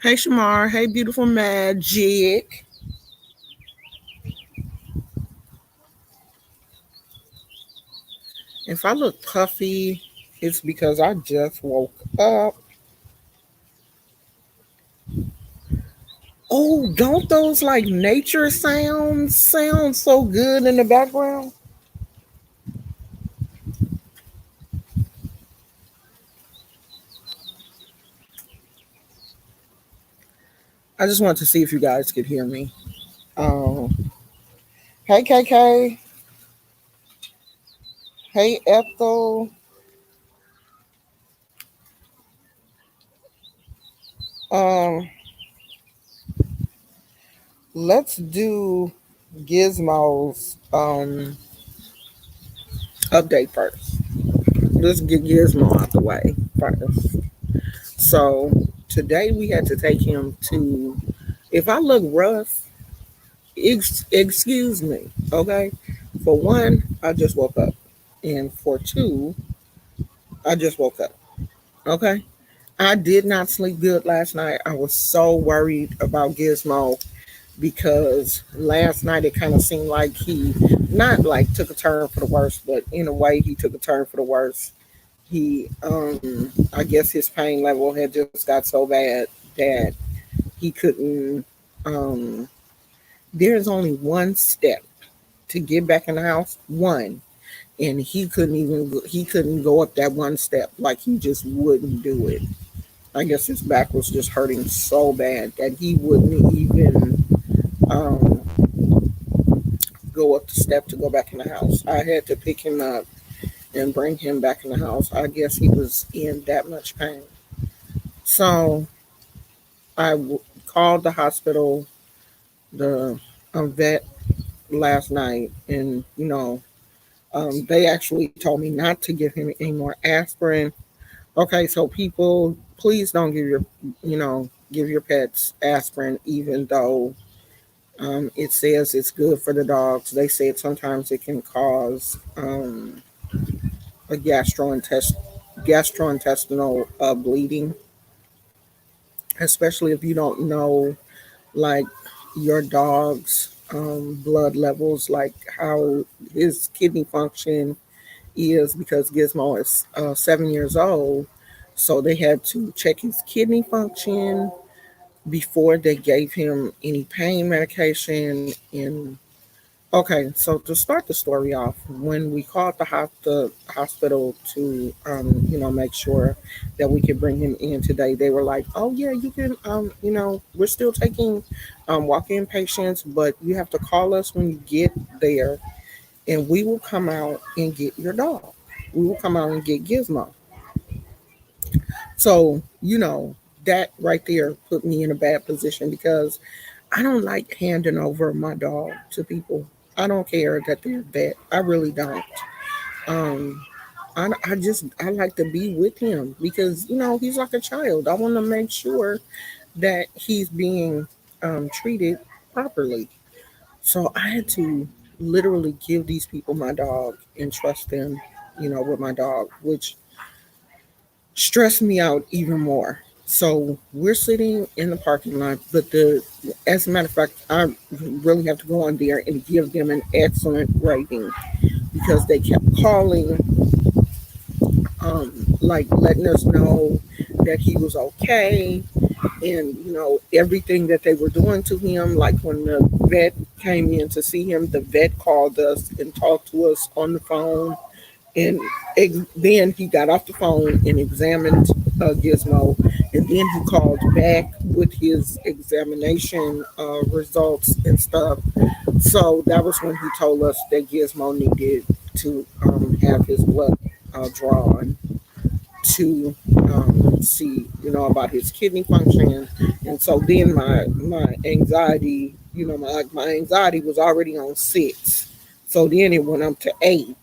Hey Shamar, hey beautiful magic. If I look puffy, it's because I just woke up. Oh, don't those like nature sounds sound so good in the background? I just want to see if you guys could hear me. Hey KK, hey Ethel. Um, let's do Gizmo's update first. Let's get Gizmo out the way first. So today we had to take him to. If I look rough, excuse me, okay? For one, I just woke up. And for two, I just woke up, okay? I did not sleep good last night. I was so worried about Gizmo because last night it kind of seemed like he not like took a turn for the worse, but in a way he took a turn for the worse. He, I guess his pain level had just got so bad that he couldn't. Um, there's only one step to get back in the house, one, and he couldn't go up that one step. Like he just wouldn't do it. I guess his back was just hurting so bad that he wouldn't even um, go up the step to go back in the house. I had to pick him up and bring him back in the house. I guess he was in that much pain. So called the hospital, the vet last night, and they actually told me not to give him any more aspirin. Okay, so people, please don't give your pets aspirin, even though it says it's good for the dogs. They said sometimes it can cause a gastrointestinal bleeding, especially if you don't know like your dog's blood levels, like how his kidney function is, because Gizmo is 7 years old. So they had to check his kidney function before they gave him any pain medication. And okay, so to start the story off, when we called the hospital to, make sure that we could bring him in today, they were like, "Oh yeah, you can, we're still taking walk-in patients, but you have to call us when you get there, and we will come out and get your dog. We will come out and get Gizmo." So that right there put me in a bad position because I don't like handing over my dog to people. I don't care that they're vet. I really don't. Um, I like to be with him because he's like a child. I want to make sure that he's being treated properly. So I had to literally give these people my dog and trust them, with my dog, which stressed me out even more. So we're sitting in the parking lot, but as a matter of fact, I really have to go on there and give them an excellent rating because they kept calling, like letting us know that he was okay, and everything that they were doing to him. Like when the vet came in to see him, the vet called us and talked to us on the phone, and then he got off the phone and examined Gizmo, and then he called back with his examination results and stuff. So that was when he told us that Gizmo needed to have his blood drawn to see, about his kidney function. And so then my anxiety, my anxiety was already on 6. So then it went up to 8,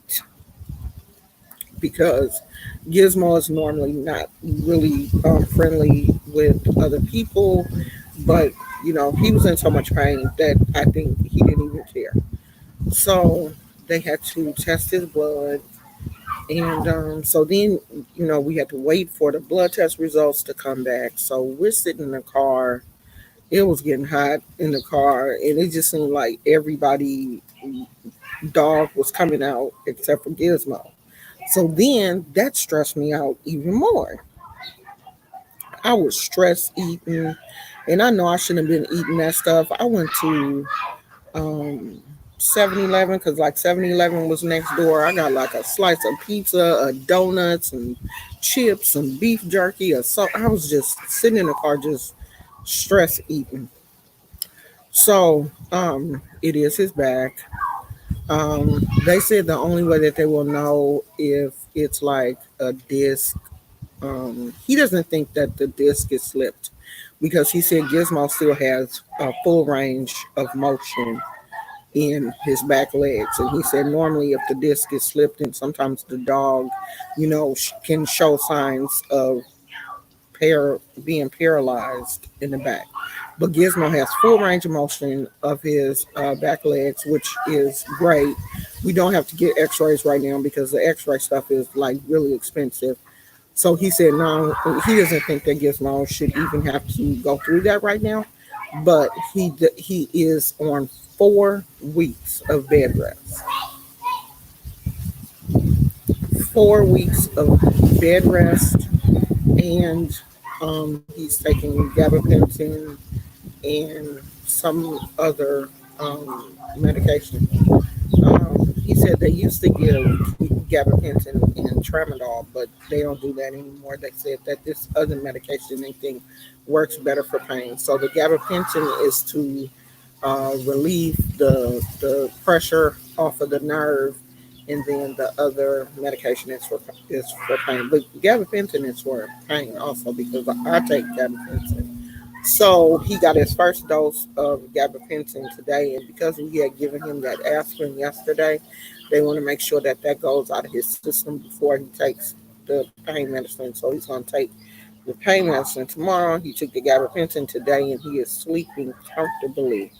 because Gizmo is normally not really friendly with other people, but he was in so much pain that I think he didn't even care. So they had to test his blood. And so then, we had to wait for the blood test results to come back. So we're sitting in the car. It was getting hot in the car, and it just seemed like everybody dog was coming out except for Gizmo. So then that stressed me out even more. I was stress eating, and I know I shouldn't have been eating that stuff. I went to um 7-Eleven because like 7-Eleven was next door. I got like a slice of pizza, a donuts, and chips, some beef jerky. Or so I was just sitting in the car, just stress eating. So it is his back. They said the only way that they will know if it's like a disc. He doesn't think that the disc is slipped because he said Gizmo still has a full range of motion in his back legs. And he said normally if the disc is slipped, and sometimes the dog, can show signs of being paralyzed in the back. But Gizmo has full range of motion of his back legs, which is great. We don't have to get x-rays right now because the x-ray stuff is like really expensive. So he said no, he doesn't think that Gizmo should even have to go through that right now. But he is on 4 weeks of bed rest. 4 weeks of bed rest, and he's taking gabapentin and some other medication. He said they used to give gabapentin and tramadol, but they don't do that anymore. They said that this other medication they think works better for pain. So the gabapentin is to relieve the pressure off of the nerve, and then the other medication is for pain. But gabapentin is for pain also because I take gabapentin. So he got his first dose of gabapentin today, and because we had given him that aspirin yesterday, they want to make sure that that goes out of his system before he takes the pain medicine. So he's going to take the pain medicine tomorrow. He took the gabapentin today, and he is sleeping comfortably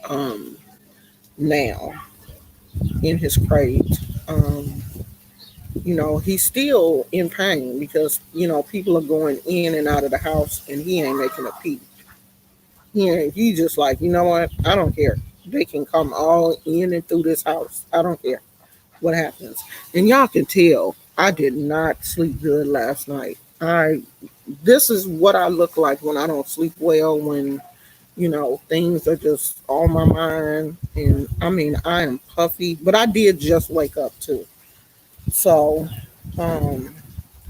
um, now in his crate. Um, he's still in pain because people are going in and out of the house, and he ain't making a peep. He just like, you know what? I don't care. They can come all in and through this house. I don't care what happens. And y'all can tell I did not sleep good last night. This is what I look like when I don't sleep well, when things are just on my mind. And I mean, I am puffy, but I did just wake up too. So, um,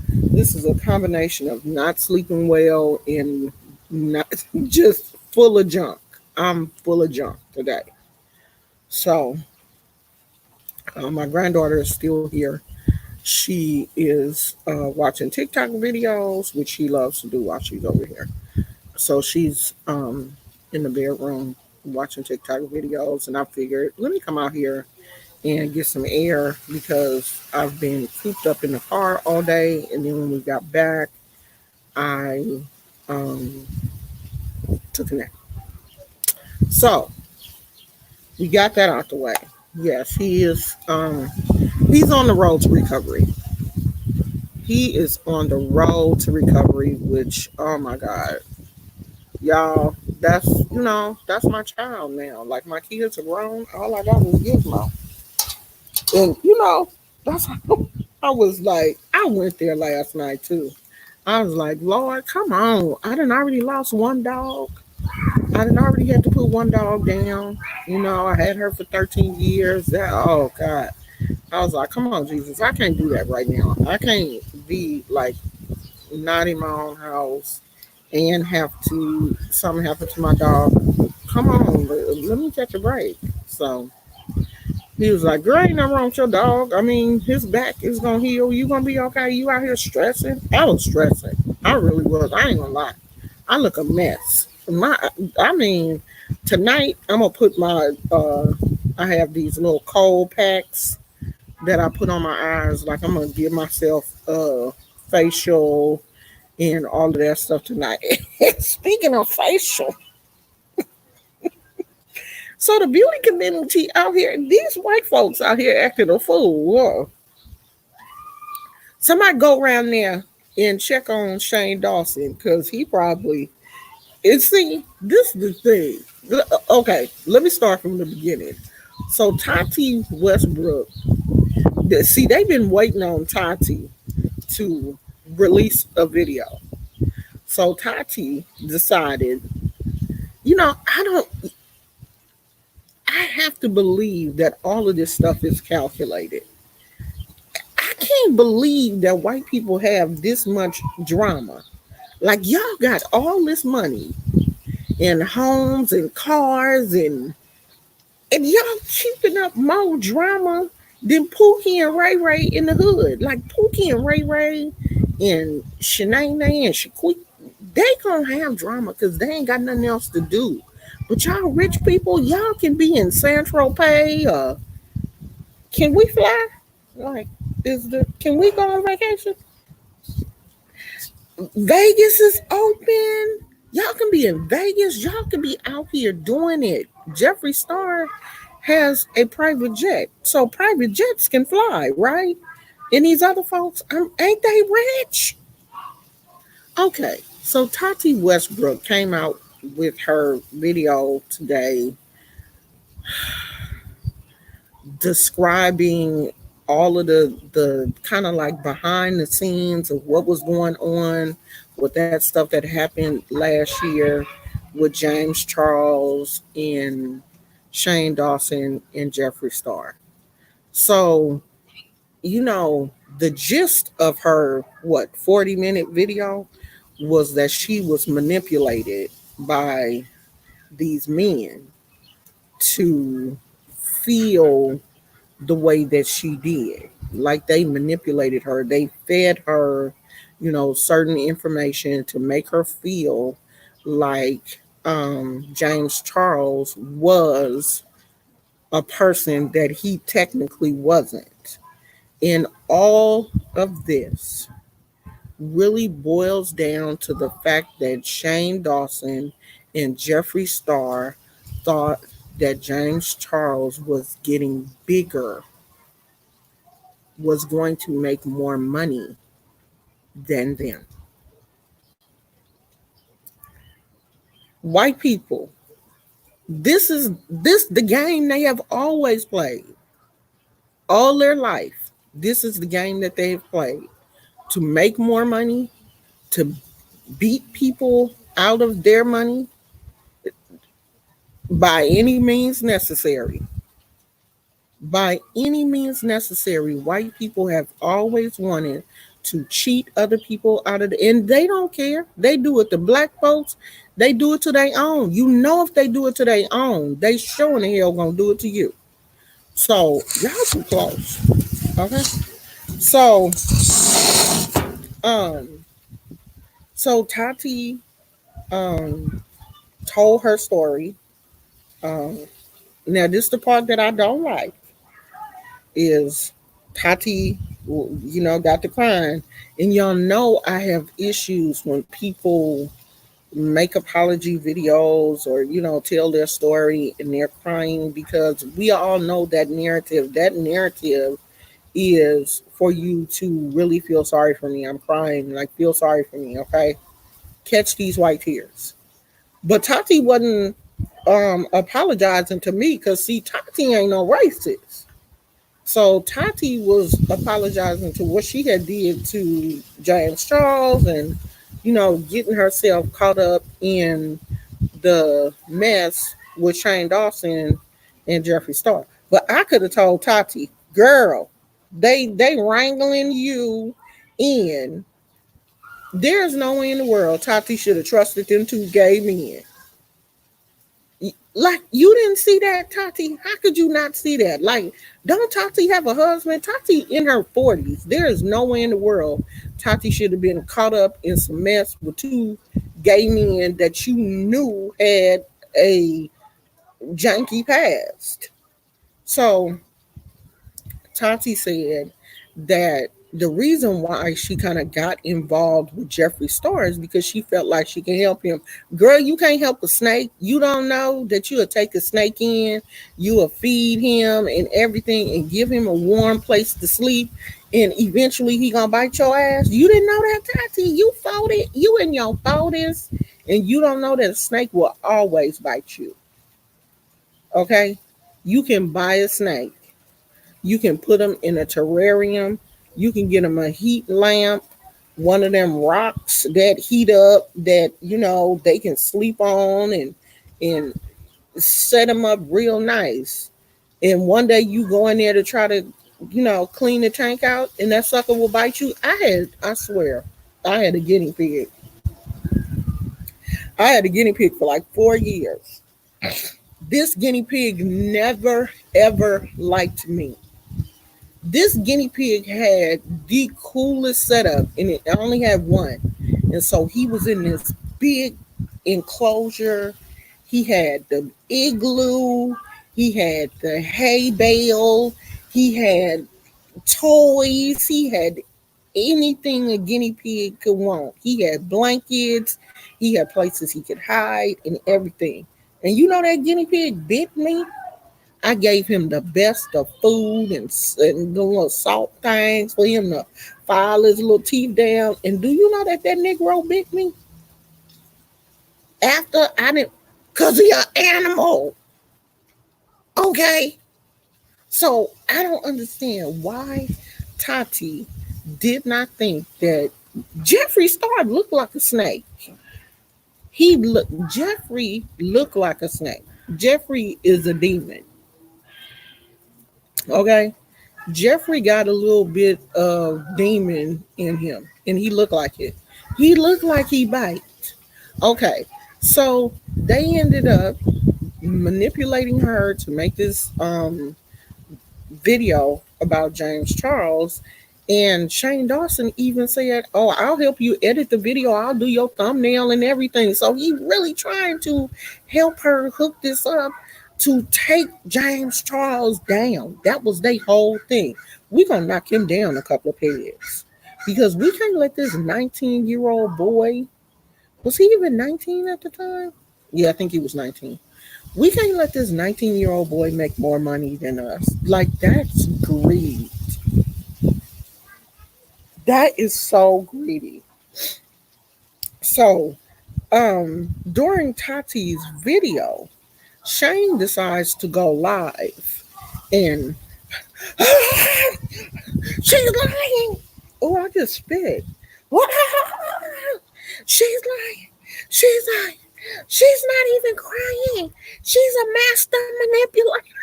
this is a combination of not sleeping well and not just full of junk. I'm full of junk today. So, my granddaughter is still here. She is watching TikTok videos, which she loves to do while she's over here. So she's in the bedroom watching TikTok videos, and I figured let me come out here and get some air because I've been cooped up in the car all day. And then when we got back, I um, took a nap. So we got that out the way. Yes, he is. He's on the road to recovery. He is on the road to recovery, which oh my god, y'all, that's my child now. Like my kids are grown. All I got is Gizmo, and that's how I was like. I went there last night too. I was like, Lord, come on! I done already lost one dog. I done already had to put one dog down. I had her for 13 years. Oh God. I was like, come on, Jesus, I can't do that right now. I can't be like not in my own house and have to something happen to my dog. Come on, let me catch a break. So he was like, girl, ain't nothing wrong with your dog. I mean, his back is gonna heal. You gonna be okay. You out here stressing? I was stressing. I really was. I ain't gonna lie. I look a mess. I mean, tonight I'm gonna put my. I have these little cold packs that I put on my eyes. Like I'm gonna give myself facial and all of that stuff tonight. Speaking of facial, So the beauty community out here, these white folks out here acting a fool. Whoa. Somebody go around there and check on Shane Dawson because he probably and see, this is the thing. Okay, let me start from the beginning. So Tati Westbrook, see, they've been waiting on Tati to release a video. So Tati decided, I don't, I have to believe that all of this stuff is calculated. I can't believe that white people have this much drama. Like, y'all got all this money and homes and cars and y'all keeping up more drama than Pookie and Ray Ray in the hood. Like Pookie and Ray Ray and Shanae and Shaquille, they gonna have drama because they ain't got nothing else to do. But y'all rich people, y'all can be in San Tropez. Can we fly? Like, can we go on vacation? Vegas is open. Y'all can be in Vegas. Y'all can be out here doing it. Jeffree Star has a private jet. So private jets can fly, right? And these other folks, ain't they rich? Okay. So Tati Westbrook came out with her video today describing all of the kind of like behind the scenes of what was going on with that stuff that happened last year with James Charles and Shane Dawson and Jeffree Star. So, you know, the gist of her 40-minute video was that she was manipulated by these men to feel the way that she did. Like they manipulated her. They fed her, certain information to make her feel like James Charles was a person that he technically wasn't. And all of this really boils down to the fact that Shane Dawson and Jeffree Star thought that James Charles was getting bigger, was going to make more money than them. White people, this the game they have always played all their life. This is the game that they've played to make more money, to beat people out of their money by any means necessary. By any means necessary, white people have always wanted to cheat other people out of and they don't care. They do it to black folks. They do it to their own. You know, if they do it to their own, they showing the hell gonna do it to you. So y'all too close. Okay. So um Tati told her story. Um Now this is the part that I don't like is Tati, got the crying. And y'all know I have issues when people make apology videos or, tell their story and they're crying because we all know that narrative. That narrative is for you to really feel sorry for me. I'm crying, like, feel sorry for me, okay? Catch these white tears. But Tati wasn't apologizing to me because, see, Tati ain't no racist. So Tati was apologizing to what she had did to James Charles and, getting herself caught up in the mess with Shane Dawson and Jeffree Star. But I could have told Tati, girl, they wrangling you in. There's no way in the world Tati should have trusted them two gay men. Like, you didn't see that, Tati? How could you not see that? Like, don't Tati have a husband? Tati in her 40s. There is no way in the world Tati should have been caught up in some mess with two gay men that you knew had a janky past. So Tati said that the reason why she kind of got involved with Jeffree Star is because she felt like she can help him. Girl, you can't help a snake. You don't know that you'll take a snake in, you will feed him and everything and give him a warm place to sleep, and eventually he gonna bite your ass. You didn't know that, Tati. You fought it. You in your 40s, and you don't know that a snake will always bite you. Okay? You can buy a snake. You can put them in a terrarium. You can get them a heat lamp, one of them rocks that heat up that they can sleep on, and set them up real nice. And one day you go in there to try to clean the tank out, and that sucker will bite you. I swear, I had a guinea pig. I had a guinea pig for like 4 years. This guinea pig never ever liked me. This guinea pig had the coolest setup, and it only had one. And so he was in this big enclosure. He had the igloo, he had the hay bale, he had toys, he had anything a guinea pig could want. He had blankets, he had places he could hide, and everything. And you know that guinea pig bit me. I gave him the best of food and the little salt things for him to file his little teeth down. And do you know that Negro bit me after I didn't, because he an animal. Okay. So I don't understand why Tati did not think that Jeffree Star looked like a snake. Jeffree looked like a snake. Jeffree is a demon. Okay. Jeffree got a little bit of demon in him, and he looked like it. He looked like he bite. Okay, so they ended up manipulating her to make this video about James Charles. And Shane Dawson even said, "Oh, I'll help you edit the video. I'll do your thumbnail and everything." So he really trying to help her hook this up to take James Charles down. That was their whole thing. We're gonna knock him down a couple of pegs because we can't let this 19-year-old boy. Was he even 19 at the time? Yeah, I think he was 19. We can't let this 19-year-old boy make more money than us. Like, that's greed. That is so greedy. So, during Tati's video, Shane decides to go live and she's lying. Oh, I just spit. She's lying. She's lying. She's not even crying. She's a master manipulator.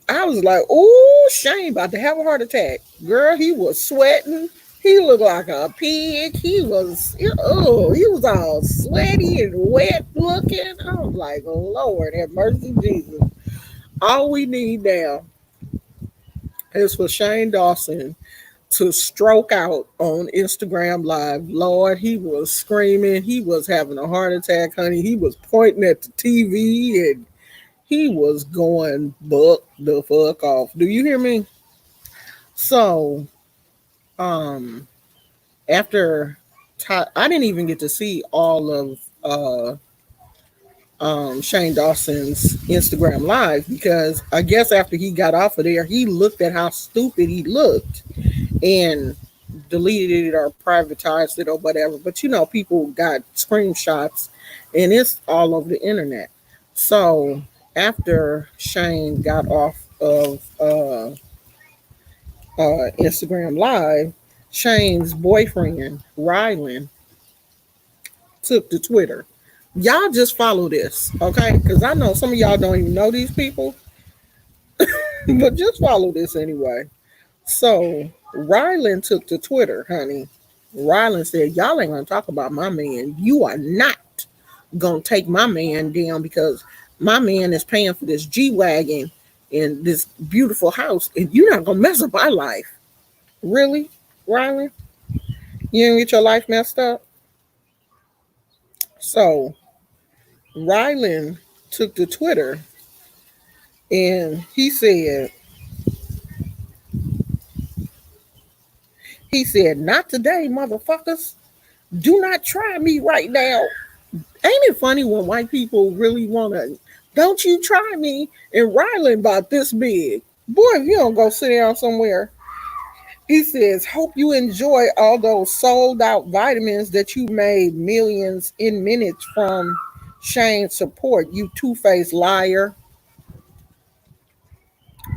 I was like, oh, Shane about to have a heart attack. Girl, he was sweating. He looked like a pig. He was all sweaty and wet looking. I was like, Lord, have mercy, Jesus. All we need now is for Shane Dawson to stroke out on Instagram Live. Lord, he was screaming. He was having a heart attack, honey. He was pointing at the TV and he was going buck the fuck off. Do you hear me? So, um, after I didn't even get to see all of Shane Dawson's Instagram Live because I guess after he got off of there, he looked at how stupid he looked and deleted it or privatized it or whatever. But people got screenshots and it's all over the internet. So after Shane got off of Instagram Live, Shane's boyfriend, Rylan, took to Twitter. Y'all just follow this, okay? Because I know some of y'all don't even know these people, but just follow this anyway. So Rylan took to Twitter, honey. Rylan said, "Y'all ain't gonna talk about my man. You are not gonna take my man down because my man is paying for this G-Wagon and this beautiful house, and you're not gonna mess up my life." Really, Rylan? You didn't get your life messed up? So Rylan took to Twitter and he said, not today, motherfuckers. Do not try me right now. Ain't it funny when white people really want to, don't you try me? And Rylan about this big. Boy, if you don't go sit down somewhere. He says, hope you enjoy all those sold out vitamins that you made millions in minutes from Shane's support, you two faced liar.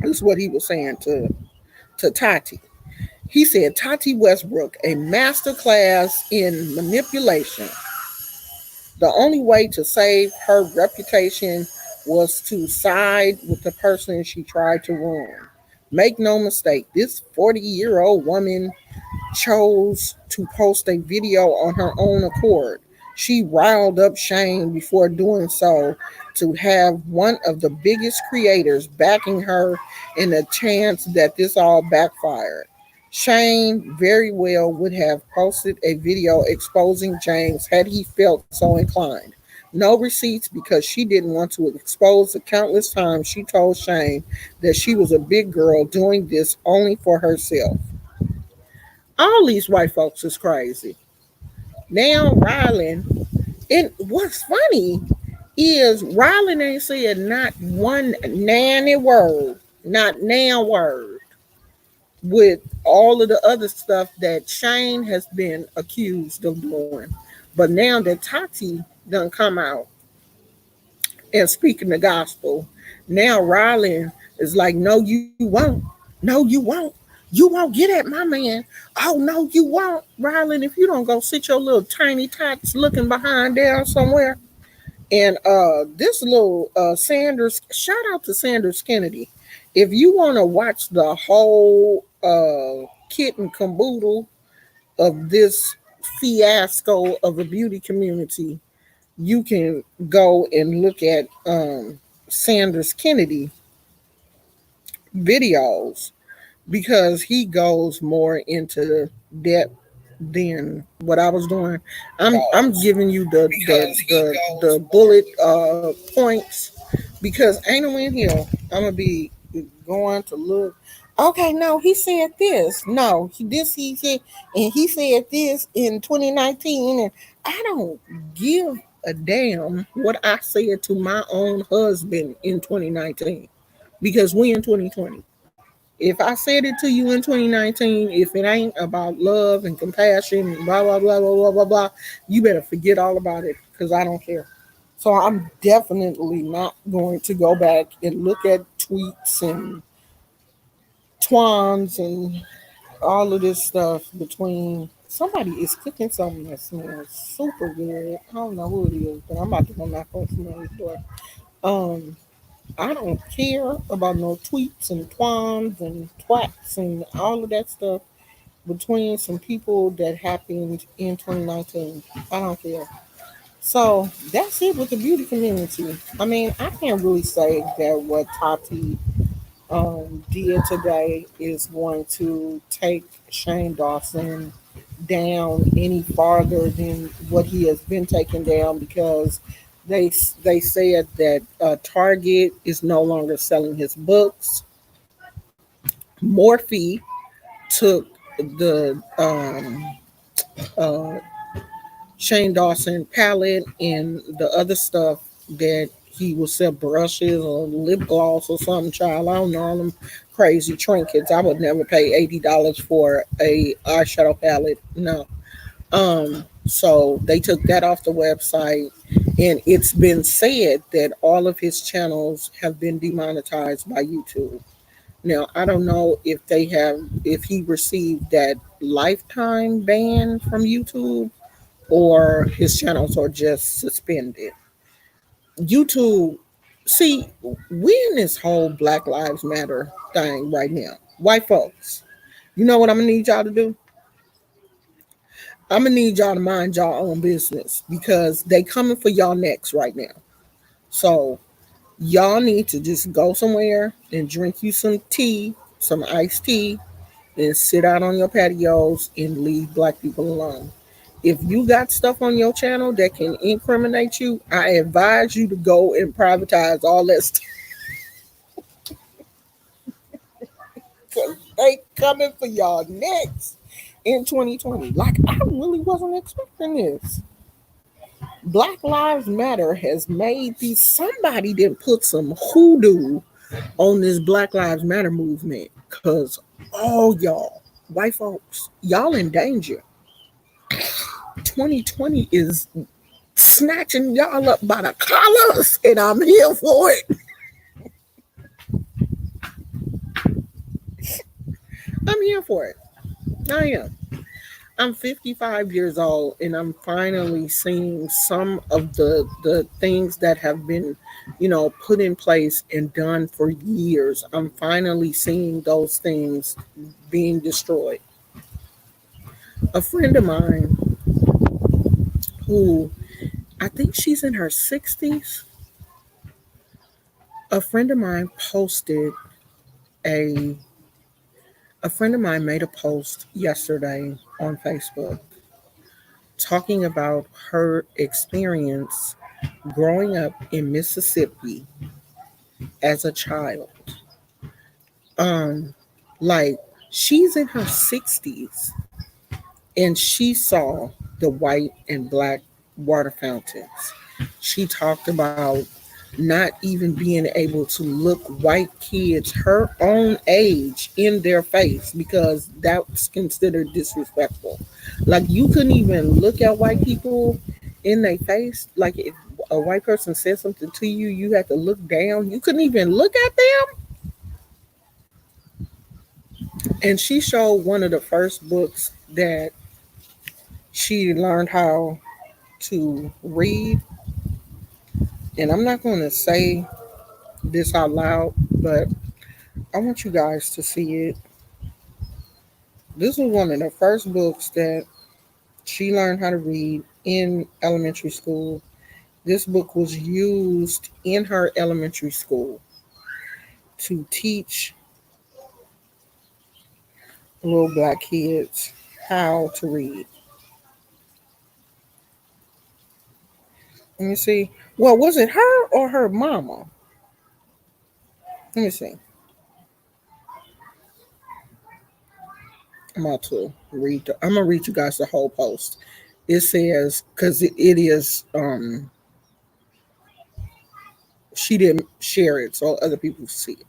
This is what he was saying to Tati. He said, Tati Westbrook, a master class in manipulation. The only way to save her reputation was to side with the person she tried to ruin. Make no mistake, this 40-year-old woman chose to post a video on her own accord. She riled up Shane before doing so to have one of the biggest creators backing her in a chance that this all backfired. Shane very well would have posted a video exposing James had he felt so inclined. No receipts because she didn't want to expose the countless times she told Shane that she was a big girl doing this only for herself. All these white folks is crazy. Now Rylan, and what's funny is Rylan ain't said not one nanny word, not now word, with all of the other stuff that Shane has been accused of doing. But now that Tati done come out and speaking the gospel, now Rylan is like, no, you won't. No, you won't. You won't get at my man. Oh no, you won't, Rylan. If you don't go sit your little tiny tots looking behind there somewhere. And this little Sanders, shout out to Sanders Kennedy. If you want to watch the whole kit and caboodle of this fiasco of a beauty community, you can go and look at Sanders Kennedy videos because he goes more into depth than what I was doing. I'm giving you the bullet points because ain't no in here. I'm gonna be going to look. Okay, no, he said this. No, he said, and he said this in 2019, and I don't give a damn what I said to my own husband in 2019 because we in 2020. If I said it to you in 2019, if it ain't about love and compassion, blah blah blah blah blah blah blah, you better forget all about it because I don't care. So I'm definitely not going to go back and look at tweets and twans and all of this stuff between somebody is cooking something that smells super good. I don't know who it is, but I'm about to go knock on somebody's door. Um, I don't care about no tweets and twans and twats and all of that stuff between some people that happened in 2019. I don't care. So that's it with the beauty community. I mean, I can't really say that what Tati did today is going to take Shane Dawson down any farther than what he has been taken down because they said that Target is no longer selling his books. Morphe took the uh, Shane Dawson palette and the other stuff that he would sell brushes or lip gloss or something, child. I don't know all them crazy trinkets. I would never pay $80 for a eyeshadow palette. No. So they took that off the website, and it's been said that all of his channels have been demonetized by YouTube. Now I don't know if he received that lifetime ban from YouTube or his channels are just suspended. YouTube, see, we in this whole Black Lives Matter thing right now. White folks, you know what I'm gonna need y'all to do? I'm gonna need y'all to mind y'all own business because they coming for y'all next right now. So y'all need to just go somewhere and drink you some tea, some iced tea, and sit out on your patios and leave black people alone. If you got stuff on your channel that can incriminate you, I advise you to go and privatize all that stuff because they coming for y'all next in 2020. Like, I really wasn't expecting this. Black Lives Matter has made these, somebody didn't put some hoodoo on this Black Lives Matter movement because all y'all, white folks, y'all in danger. 2020 is snatching y'all up by the collars, and I'm here for it. I'm here for it. I am. I'm 55 years old, and I'm finally seeing some of the things that have been, put in place and done for years. I'm finally seeing those things being destroyed. A friend of mine who I think she's in her 60s, a friend of mine posted a a friend of mine made a post yesterday on Facebook talking about her experience growing up in Mississippi as a child. Um, like, she's in her 60s and she saw the white and black water fountains. She talked about not even being able to look white kids her own age in their face because that's considered disrespectful. Like, you couldn't even look at white people in their face. Like, if a white person said something to you, you had to look down. You couldn't even look at them. And she showed one of the first books that she learned how to read. And I'm not going to say this out loud, but I want you guys to see it. This was one of the first books that she learned how to read in elementary school. This book was used in her elementary school to teach little black kids how to read. Let me see. Well, was it her or her mama? Let me see. I'm gonna read you guys the whole post. It says, because it is she didn't share it so other people see it.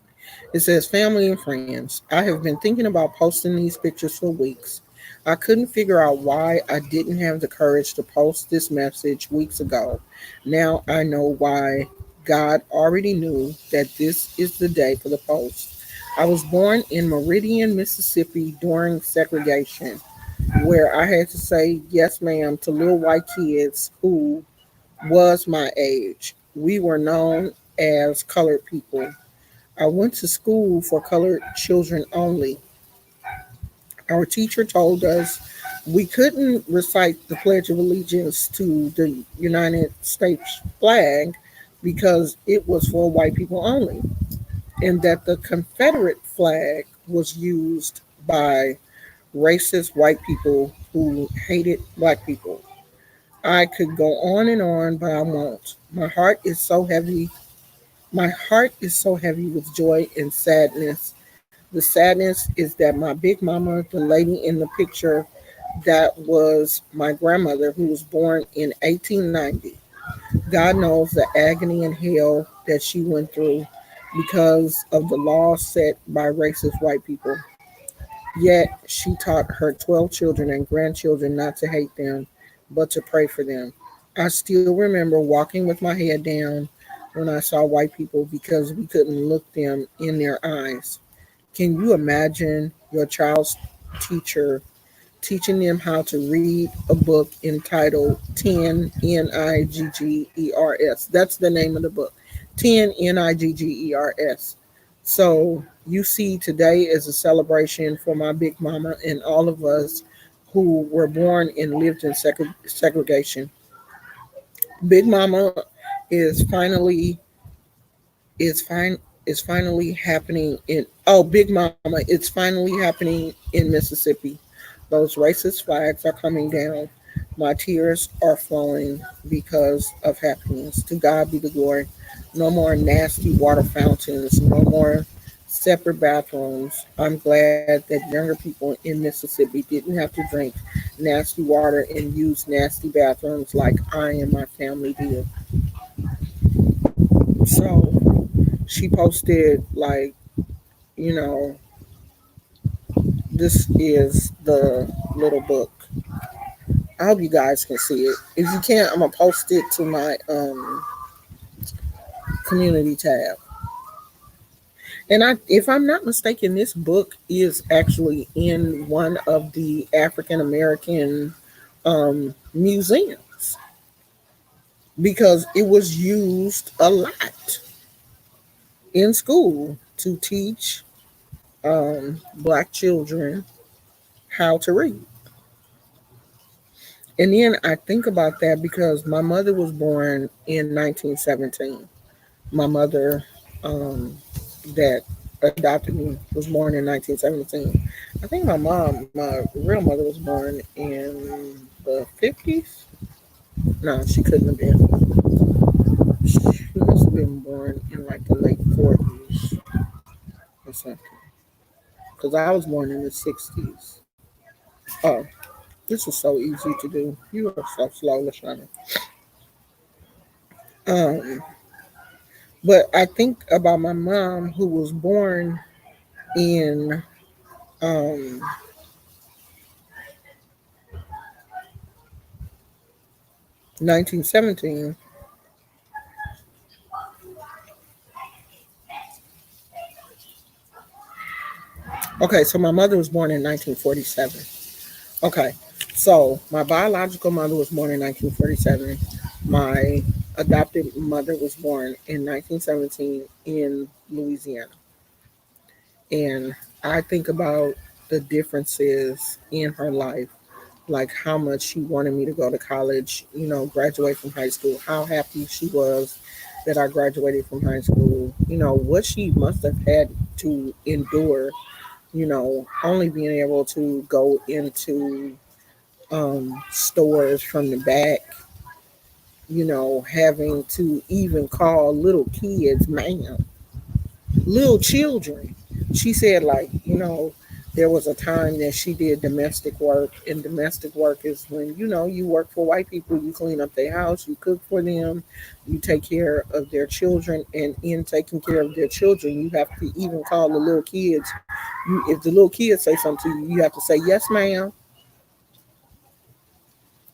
It says, family and friends, I have been thinking about posting these pictures for weeks. I couldn't figure out why I didn't have the courage to post this message weeks ago. Now I know why. God already knew that this is the day for the post. I was born in Meridian, Mississippi during segregation, where I had to say yes, ma'am, to little white kids who was my age. We were known as colored people. I went to school for colored children only. Our teacher told us we couldn't recite the Pledge of Allegiance to the United States flag because it was for white people only, and that the Confederate flag was used by racist white people who hated black people. I could go on, but I won't. My heart is so heavy with joy and sadness. The sadness is that my big mama, the lady in the picture, that was my grandmother who was born in 1890. God knows the agony and hell that she went through because of the laws set by racist white people. Yet she taught her 12 children and grandchildren not to hate them, but to pray for them. I still remember walking with my head down when I saw white people because we couldn't look them in their eyes. Can you imagine your child's teacher teaching them how to read a book entitled 10 Niggers? That's the name of the book. 10 Niggers. So you see, today is a celebration for my big mama and all of us who were born and lived in segregation. Big mama is finally is fine is finally happening in Big Mama, it's finally happening in Mississippi. Those racist flags are coming down. My tears are flowing because of happiness. To God be the glory. No more nasty water fountains, no more separate bathrooms. I'm glad that younger people in Mississippi didn't have to drink nasty water and use nasty bathrooms like I and my family did. So she posted, like, you know, this is the little book. I hope you guys can see it. If you can't, I'm gonna post it to my community tab. And if I'm not mistaken, this book is actually in one of the African American museums because it was used a lot in school to teach black children how to read. And then I think about that because my mother was born in 1917. My mother that adopted me was born in 1917. I think my real mother, was born in the 50s. No, she couldn't have been. She must have been born in like the late 40s or something. Because I was born in the 60s. Oh, this is so easy to do. You are so slow, Lashana. Um, but I think about my mom who was born in um, 1917. Okay, so my mother was born in 1947. Okay, so my biological mother was born in 1947. My adopted mother was born in 1917 in Louisiana. And I think about the differences in her life, like how much she wanted me to go to college, graduate from high school, how happy she was that I graduated from high school, what she must have had to endure, only being able to go into stores from the back, having to even call little kids ma'am, little children. She said, like, there was a time that she did domestic work, and domestic work is when, you work for white people, you clean up their house, you cook for them, you take care of their children, and in taking care of their children, you have to even call the little kids. If the little kids say something to you, you have to say, yes, ma'am,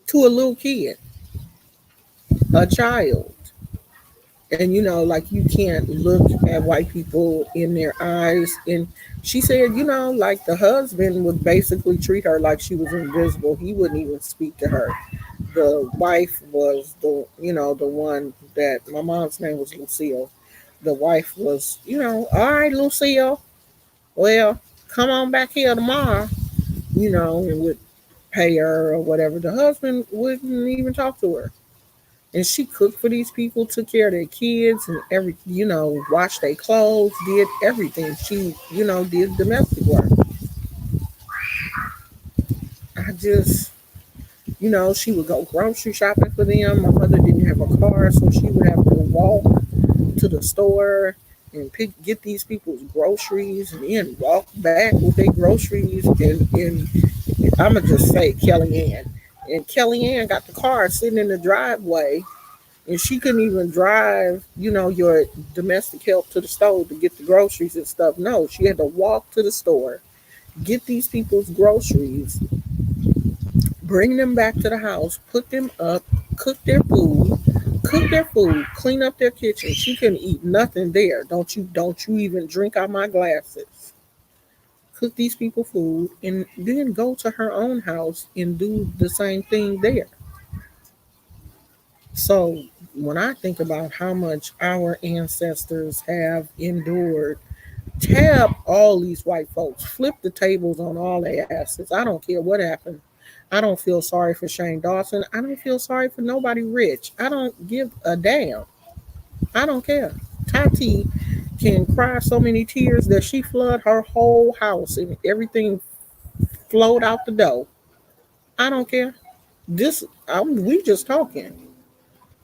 to a little kid, a child. And like, you can't look at white people in their eyes. And she said, like, the husband would basically treat her like she was invisible. He wouldn't even speak to her. The wife was the one that, my mom's name was Lucille. The wife was, all right, Lucille, well, come on back here tomorrow, and would pay her or whatever. The husband wouldn't even talk to her. And she cooked for these people, took care of their kids, and washed their clothes, did everything. She, did domestic work. I just, she would go grocery shopping for them. My mother didn't have a car, so she would have to walk to the store and get these people's groceries, and then walk back with their groceries. And I'm gonna just say Kellyanne. And Kellyanne got the car sitting in the driveway, and she couldn't even drive, your domestic help to the store to get the groceries and stuff. No, she had to walk to the store, get these people's groceries, bring them back to the house, put them up, cook their food, clean up their kitchen. She couldn't eat nothing there. Don't you even drink out my glasses. Cook these people food and then go to her own house and do the same thing there. So when I think about how much our ancestors have endured, tab all these white folks, flip the tables on all their asses. I don't care what happened. I don't feel sorry for Shane Dawson. I don't feel sorry for nobody rich. I don't give a damn. I don't care. Tati can cry so many tears that she flood her whole house and everything flowed out the door. I don't care. We just talking.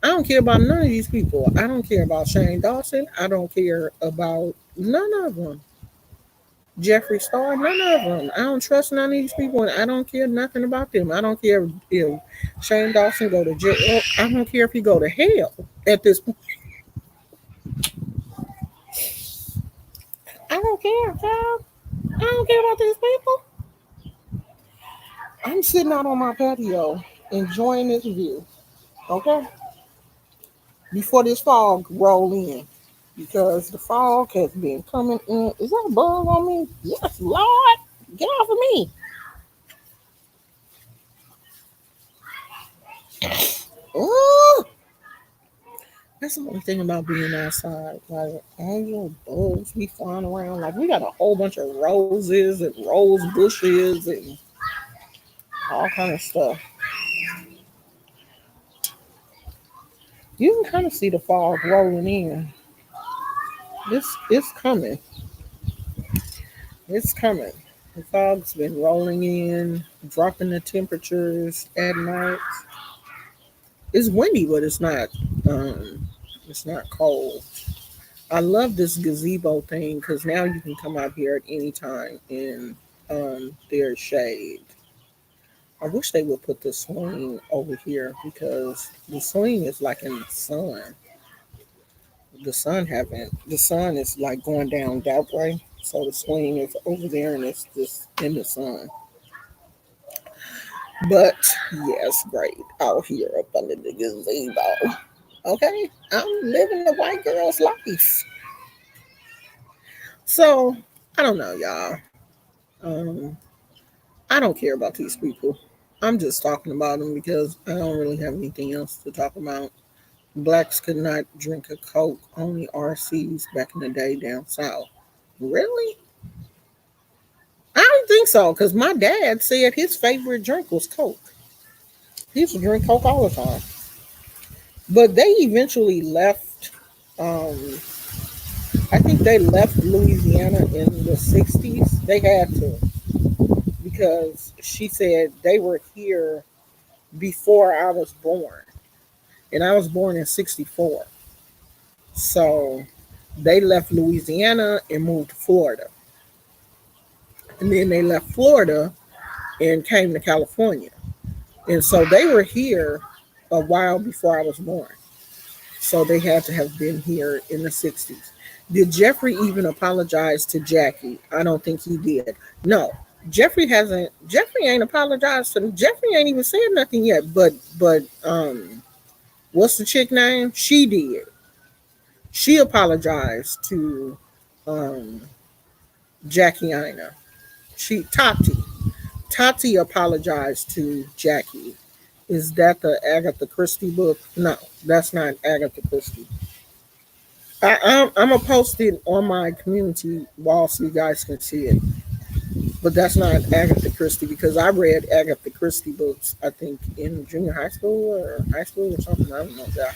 I don't care about none of these people. I don't care about Shane Dawson. I don't care about none of them. Jeffree Star, none of them. I don't trust none of these people, and I don't care nothing about them. I don't care if Shane Dawson go to jail. I don't care if he go to hell at this point. I don't care, child. I don't care about these people. I'm sitting out on my patio enjoying this view. Okay, before this fog roll in, because the fog has been coming in. Is that a bug on me? Yes, Lord, get off of me. Oh, that's the only thing about being outside. Like all your bugs be flying around. Like we got a whole bunch of roses and rose bushes and all kind of stuff. You can kind of see the fog rolling in. It's coming. It's coming. The fog's been rolling in, dropping the temperatures at night. It's windy, but um it's not cold. I love this gazebo thing because now you can come out here at any time and there's shade. I wish they would put the swing over here because the swing is like in the sun. The sun is like going down that way. So the swing is over there and it's just in the sun. But yes, great. Out here up under the gazebo. Okay. I'm living the white girl's life. So I don't know, y'all. Um, I don't care about these people. I'm just talking about them because I don't really have anything else to talk about. Blacks could not drink a Coke, only RCs back in the day down south. Really? I don't think so because my dad said his favorite drink was Coke. He used to drink Coke all the time. But they eventually left. Um, I think they left Louisiana in the 60s. They had to because she said they were here before I was born. And I was born in 64. So they left Louisiana and moved to Florida. And then they left Florida and came to California. And so they were here a while before I was born. So they had to have been here in the 60s. Did Jeffrey even apologize to Jackie? I don't think he did. No, Jeffrey ain't apologized to them. Jeffrey ain't even said nothing yet. But what's the chick name? She did. She apologized to um Jackie Ina. She Tati apologized to Jackie. Is that the Agatha Christie book? No, that's not Agatha Christie. I'm gonna post it on my community wall so you guys can see it. But that's not Agatha Christie because I read Agatha Christie books. I think in junior high school or high school or something. I don't know that.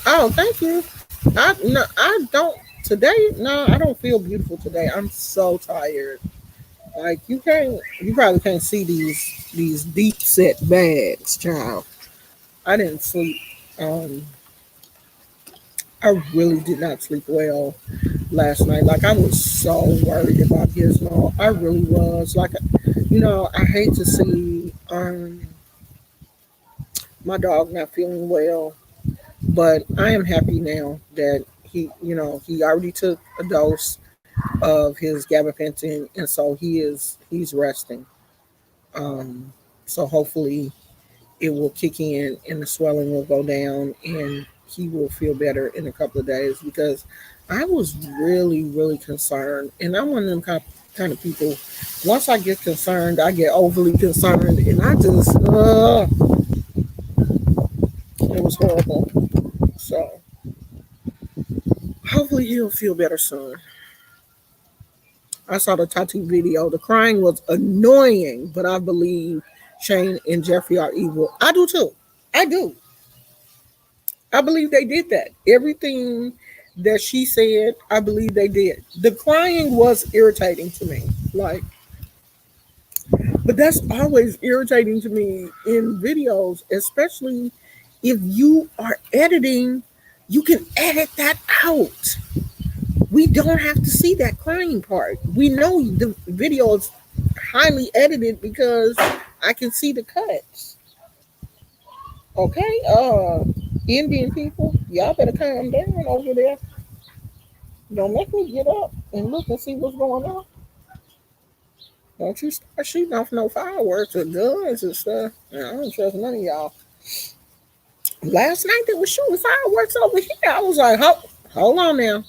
Oh, thank you. I don't today. No, I don't feel beautiful today. I'm so tired. Like you probably can't see these deep set bags, child. I didn't sleep. Um, I really did not sleep well last night. Like I was so worried about Gizmo. I really was. Like, I hate to see my dog not feeling well, but I am happy now that he already took a dose of his gabapentin, and so he's resting. Um, so hopefully it will kick in and the swelling will go down and he will feel better in a couple of days because I was really, really concerned. And I'm one of them kind of people. Once I get concerned, I get overly concerned and I just, it was horrible. So hopefully he'll feel better soon. I saw the Tati video. The crying was annoying, but I believe Shane and Jeffrey are evil. I do too. I do. I believe they did that. Everything that she said, I believe they did. The crying was irritating to me. Like, but But that's always irritating to me in videos, especially if you are editing, you can edit that out. We don't have to see that crying part. We know the video is highly edited because I can see the cuts. Okay, Indian people, y'all better calm down over there. Don't make me get up and look and see what's going on. Don't you start shooting off no fireworks or guns and stuff. I don't trust none of y'all. Last night they were shooting fireworks over here. I was like, hold on now.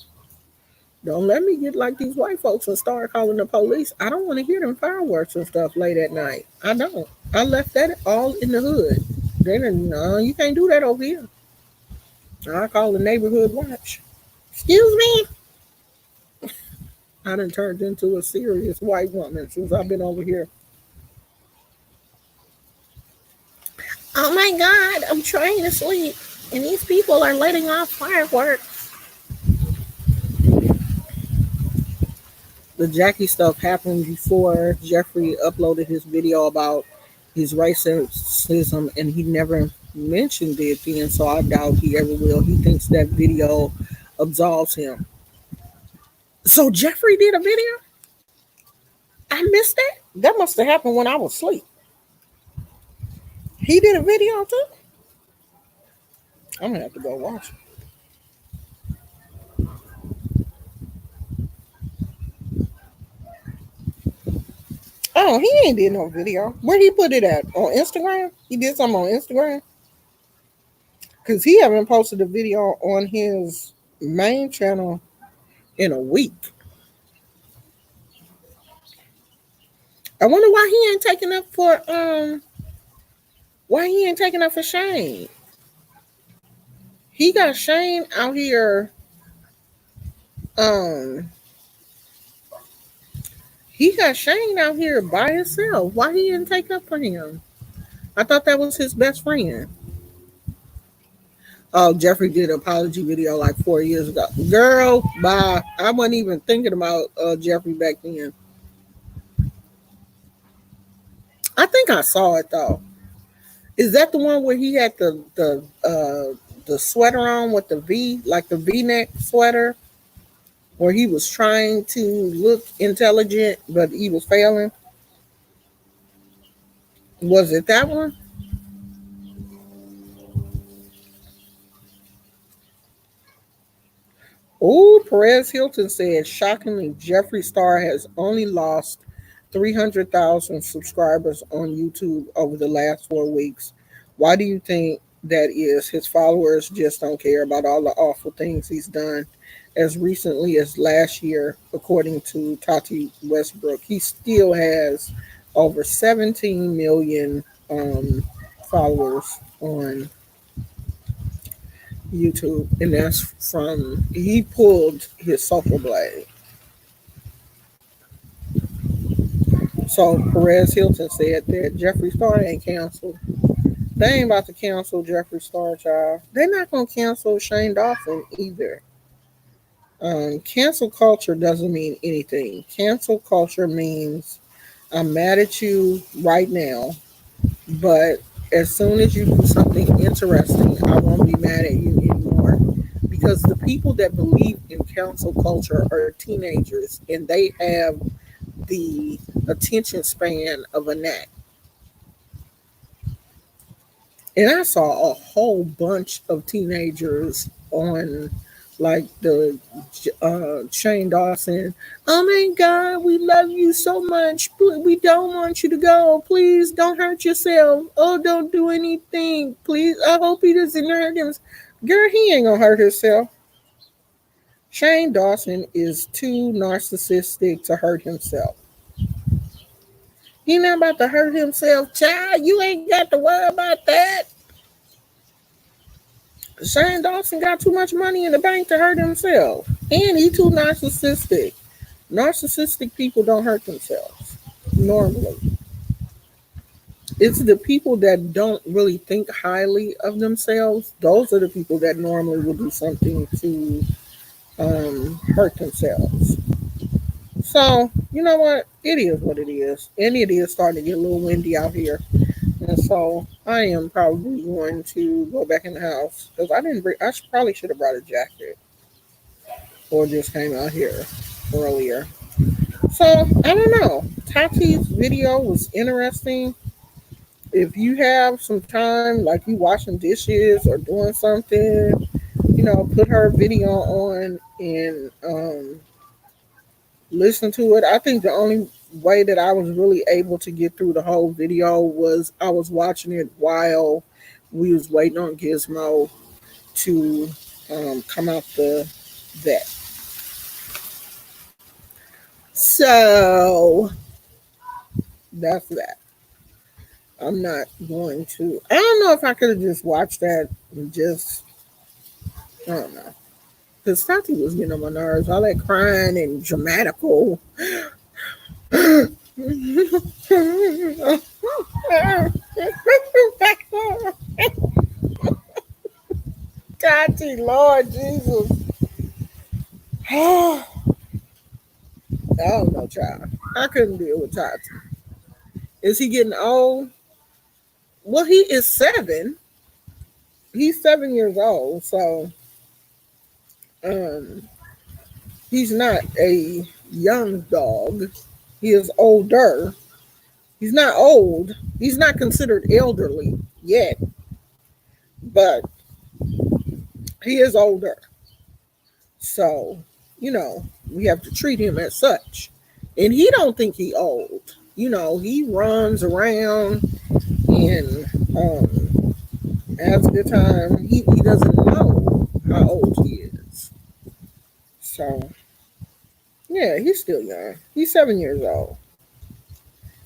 Don't let me get like these white folks and start calling the police. I don't want to hear them fireworks and stuff late at night. I don't. I left that all in the hood. Then no, you can't do that over here. I call the neighborhood watch. Excuse me. I done turned into a serious white woman since I've been over here. Oh my God, I'm trying to sleep, and these people are letting off fireworks. The Jackie stuff happened before Jeffrey uploaded his video about his racism, and he never mentioned it then, so I doubt he ever will. He thinks that video absolves him. So Jeffrey did a video? I missed that? That must have happened when I was asleep. He did a video too? I'm gonna have to go watch it. Oh, he ain't did no video. Where he put it at? On Instagram? He did something on Instagram? Because he haven't posted a video on his main channel in a week. I wonder why he ain't taking up for Shane. He got Shane out here. Um he got Shane out here by himself. Why he didn't take up for him? I thought that was his best friend. Oh, Jeffrey did an apology video like 4 years ago. Girl, bye. I wasn't even thinking about Jeffrey back then. I think I saw it though. Is that the one where he had the sweater on with the V, like the V-neck sweater, where he was trying to look intelligent but he was failing? Was it that one? Oh, Perez Hilton said, shockingly, Jeffree Star has only lost 300,000 subscribers on YouTube over the last 4 weeks. Why do you think that is? His followers just don't care about all the awful things he's done. As recently as last year, according to Tati Westbrook, he still has over 17 million followers on YouTube, and that's from he pulled his social blade. So Perez Hilton said that Jeffree Star ain't canceled. They ain't about to cancel Jeffree Star, child. They're not gonna cancel Shane Dawson either. Cancel culture doesn't mean anything. Cancel culture means I'm mad at you right now, but as soon as you do something interesting, I won't be mad at you anymore. Because the people that believe in cancel culture are teenagers and they have the attention span of a gnat. And I saw a whole bunch of teenagers on like the Shane Dawson. Oh my God, we love you so much. We don't want you to go. Please don't hurt yourself. Oh, don't do anything. Please. I hope he doesn't hurt him. Girl, he ain't gonna hurt himself. Shane Dawson is too narcissistic to hurt himself. He not about to hurt himself, child. You ain't got to worry about that. Shane Dawson got too much money in the bank to hurt himself. And he too narcissistic. Narcissistic people don't hurt themselves normally. It's the people that don't really think highly of themselves. Those are the people that normally will do something to hurt themselves. So, you know what? it is what it is, and it is starting to get a little windy out here, and so I am probably going to go back in the house because I didn't. Bring, probably should have brought a jacket or just came out here earlier. So I don't know. Tati's video was interesting. If you have some time, like you washing dishes or doing something, put her video on and listen to it. I think the only way that I was really able to get through the whole video was I was watching it while we was waiting on Gizmo to come out the vet. So that's that. I'm not going to. I don't know if I could have just watched that and just. I don't know. Because Tati was getting on my nerves. All that crying and dramatical. Tati, Lord Jesus. I don't know, child. I couldn't deal with Tati. Is he getting old? Well, he is 7. He's 7 years old, so um, he's not a young dog. He is older. He's not old. He's not considered elderly yet, but he is older. So, we have to treat him as such. And he don't think he old. He runs around and has a good time. He doesn't know how old he is. So, yeah, he's still young. He's 7 years old.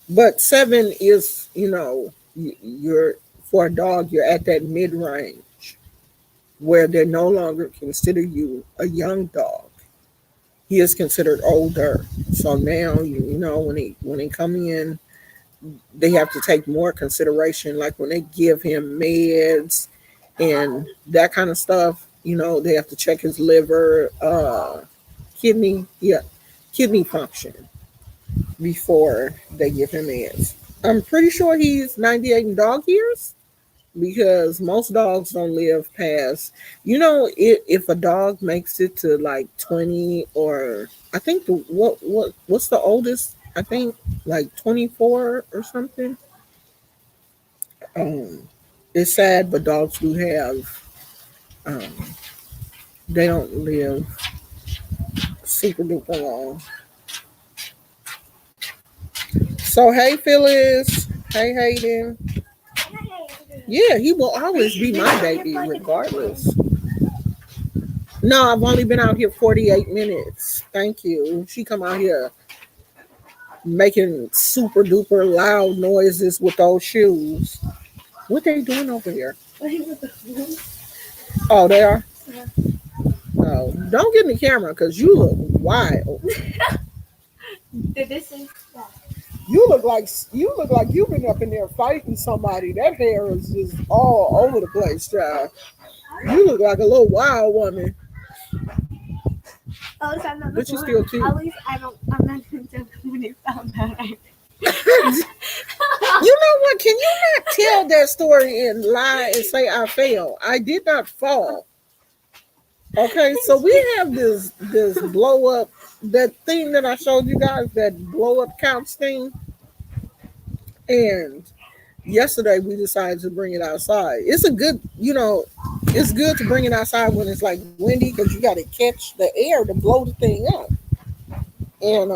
But 7 is, you're for a dog, you're at that mid range where they no longer consider you a young dog. He is considered older. So now, when they come in, they have to take more consideration, like when they give him meds and that kind of stuff. They have to check his liver, kidney function before they give him meds. I'm pretty sure he's 98 in dog years because most dogs don't live past. If a dog makes it to like 20, or I think what's the oldest? I think like 24 or something. Um, it's sad, but dogs do have. Um, they don't live super duper long. So hey, Phyllis. Hey, Hayden. Yeah, he will always be my baby, regardless. No, I've only been out here 48 minutes. Thank you. She come out here making super duper loud noises with those shoes. What they doing over here? Oh, they are? No. Don't get in the camera because you look wild. You look like you've been up in there fighting somebody. That hair is just all over the place, child. You look like a little wild woman. At least I'm not. But you still cute. At least I'm not going to when he found that. You know what? Can you not tell that story and lie and say I fell? I did not fall. Okay, so we have this blow up, that thing that I showed you guys, that blow up couch thing, and yesterday we decided to bring it outside. It's good to bring it outside when it's like windy because you got to catch the air to blow the thing up. And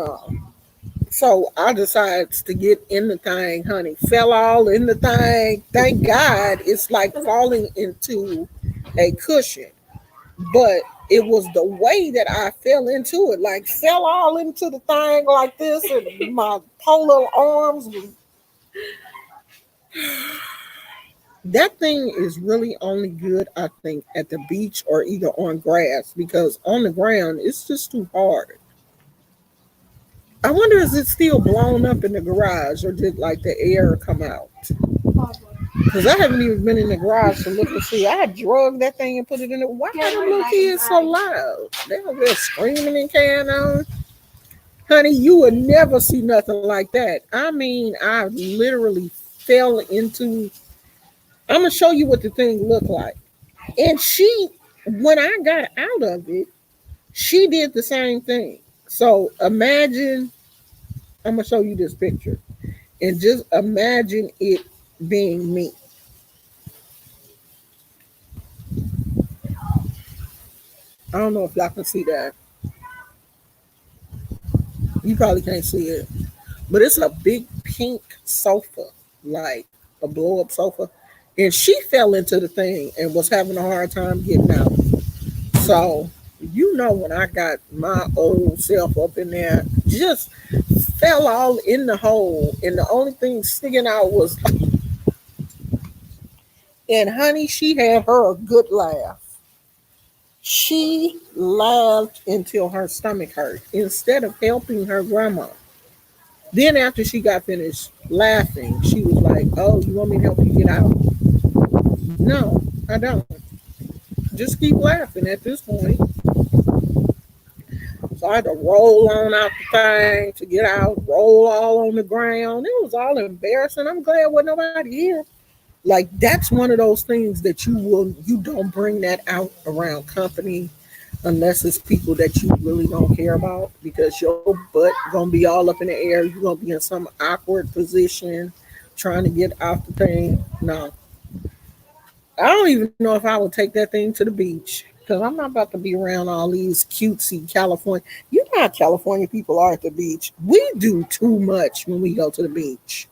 so I decided to get in the thing, honey. Fell all in the thing. Thank God it's like falling into a cushion. But it was the way that I fell into it, like fell all into the thing like this, and my polar arms was. That thing is really only good, I think, at the beach or either on grass because on the ground it's just too hard. I wonder is it still blown up in the garage or did like the air come out? Because I haven't even been in the garage to look and see. I drug that thing and put it in the. Why are the little kids so loud? They over there screaming and carrying on. Honey, you would never see nothing like that. I mean, I literally fell into. I'm gonna show you what the thing looked like. And she, when I got out of it, she did the same thing. So imagine, I'm gonna show you this picture, and just imagine it being me. I don't know if y'all can see that. You probably can't see it, but it's a big pink sofa, like a blow up sofa. And she fell into the thing and was having a hard time getting out. So, you know, when I got my old self up in there, just fell all in the hole. And the only thing sticking out was, and honey, she had her a good laugh. She laughed until her stomach hurt instead of helping her grandma. Then after she got finished laughing, she was like, "Oh, you want me to help you get out?" No, I don't. Just keep laughing at this point. So I had to roll on out the thing to get out, roll all on the ground. It was all embarrassing. I'm glad wasn't nobody here. Like that's one of those things that you don't bring that out around company unless it's people that you really don't care about because your butt gonna be all up in the air. You're gonna be in some awkward position trying to get off the thing. No, I don't even know if I would take that thing to the beach because I'm not about to be around all these cutesy California. You know how California people are at the beach. We do too much when we go to the beach.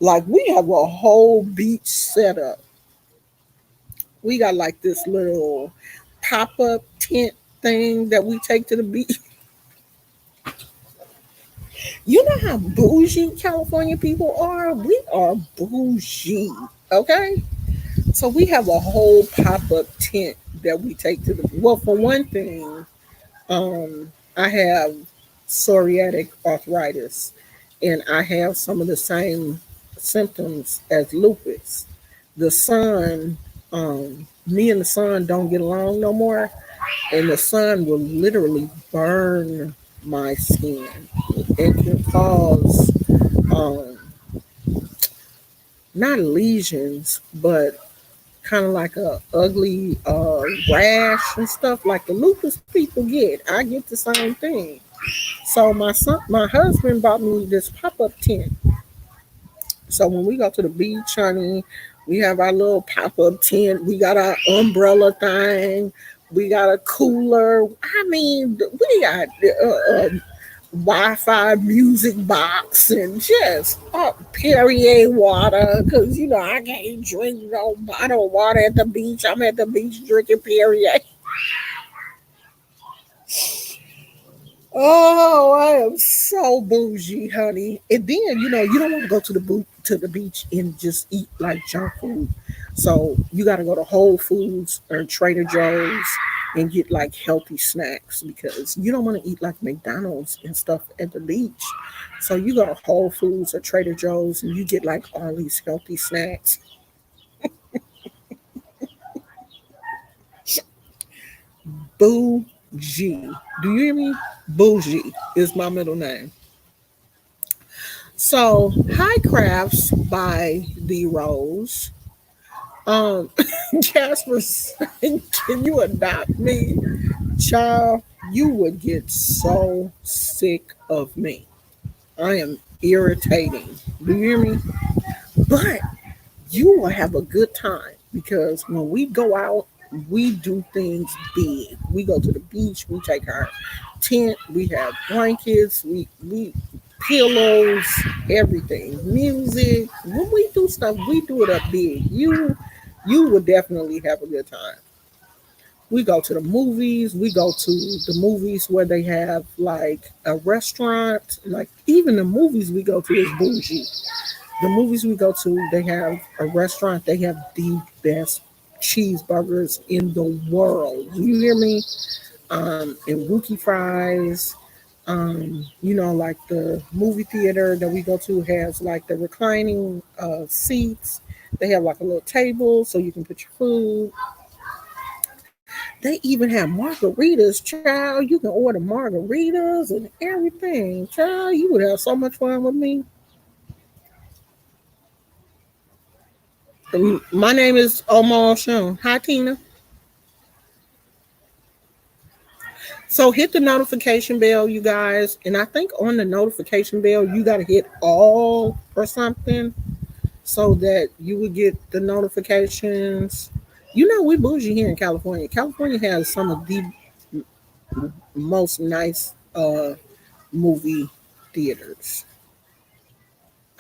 Like we have a whole beach setup. We got like this little pop up tent thing that we take to the beach. You know how bougie California people are? We are bougie. Okay? So we have a whole pop up tent that we take to the well, for one thing, I have psoriatic arthritis and I have some of the same symptoms as lupus. The sun, me and the sun don't get along no more, and the sun will literally burn my skin. It can cause um, not lesions, but kind of like a ugly rash and stuff like the lupus people get. I get the same thing. So my husband bought me this pop up tent. So when we go to the beach, honey, we have our little pop up tent. We got our umbrella thing. We got a cooler. I mean, we got Wi-Fi music box and just Perrier water because you know I can't drink no bottled water at the beach. I'm at the beach drinking Perrier. Oh, I am so bougie, honey. And then you don't want to go to the beach and just eat like junk food. So you got to go to Whole Foods or Trader Joe's and get like healthy snacks because you don't want to eat like McDonald's and stuff at the beach. So you go to Whole Foods or Trader Joe's and you get like all these healthy snacks. Bougie. Do you hear me? Bougie is my middle name. So, High Crafts by the Rose. Um, Jasper saying, "Can you adopt me?" Child, you would get so sick of me. I am irritating. Do you hear me? But you will have a good time because when we go out, we do things big. We go to the beach, we take our tent, we have blankets, we pillows, everything, music. When we do stuff, we do it up big. You would definitely have a good time. We go to the movies. We go to the movies where they have like a restaurant. Like even the movies we go to is bougie. The movies we go to, they have a restaurant. They have the best cheeseburgers in the world. Do you hear me? And Wookie fries. Like the movie theater that we go to has like the reclining seats. They have like a little table so you can put your food. They even have margaritas, child. You can order margaritas and everything, child. You would have so much fun with me. My name is Omar Shun. Hi, Tina. So hit the notification bell, you guys. And I think on the notification bell, you got to hit all or something so that you would get the notifications. You know, we bougie here in California. California has some of the most nice movie theaters.